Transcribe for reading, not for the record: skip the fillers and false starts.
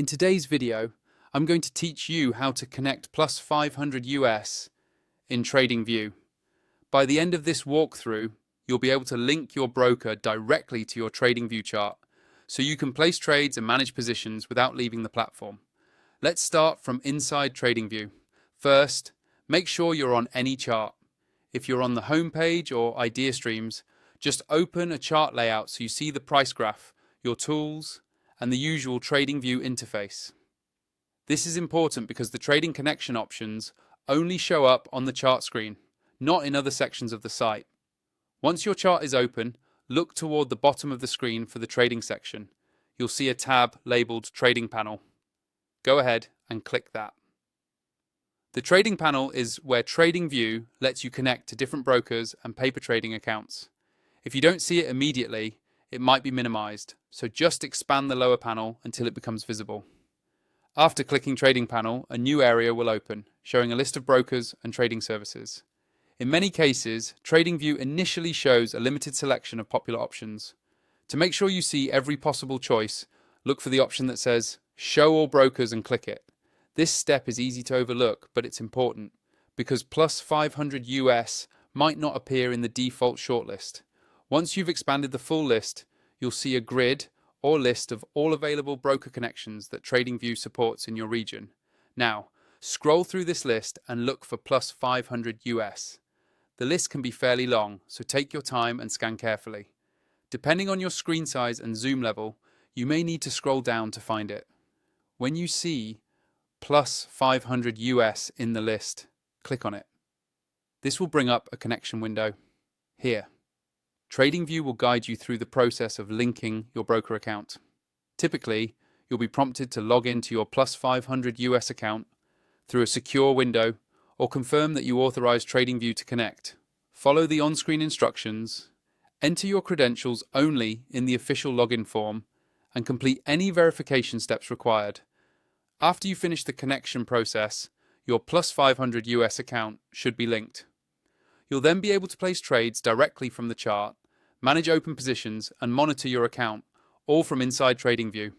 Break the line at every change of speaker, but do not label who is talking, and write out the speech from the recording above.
In today's video, I'm going to teach you how to connect Plus500 US in Tradingview. By the end of this walkthrough, you'll be able to link your broker directly to your Tradingview chart, so you can place trades and manage positions without leaving the platform. Let's start from inside Tradingview. First, make sure you're on any chart. If you're on the home page or idea streams, just open a chart layout so you see the price graph, your tools, and the usual Tradingview interface. This is important because the trading connection options only show up on the chart screen, not in other sections of the site. Once your chart is open, look toward the bottom of the screen for the trading section. You'll see a tab labeled Trading Panel. Go ahead and click that. The trading panel is where Tradingview lets you connect to different brokers and paper trading accounts. If you don't see it immediately, it might be minimized, so just expand the lower panel until it becomes visible. After clicking Trading Panel, a new area will open, showing a list of brokers and trading services. In many cases, Tradingview initially shows a limited selection of popular options. To make sure you see every possible choice, look for the option that says Show All Brokers and click it. This step is easy to overlook, but it's important, because Plus500 US might not appear in the default shortlist. Once you've expanded the full list, you'll see a grid or list of all available broker connections that Tradingview supports in your region. Now, scroll through this list and look for Plus500 US. The list can be fairly long, so take your time and scan carefully. Depending on your screen size and zoom level, you may need to scroll down to find it. When you see Plus500 US in the list, click on it. This will bring up a connection window. Here, Tradingview will guide you through the process of linking your broker account. Typically, you'll be prompted to log into your Plus500 US account through a secure window or confirm that you authorize Tradingview to connect. Follow the on-screen instructions, enter your credentials only in the official login form, and complete any verification steps required. After you finish the connection process, your Plus500 US account should be linked. You'll then be able to place trades directly from the chart, manage open positions, and monitor your account, all from inside Tradingview.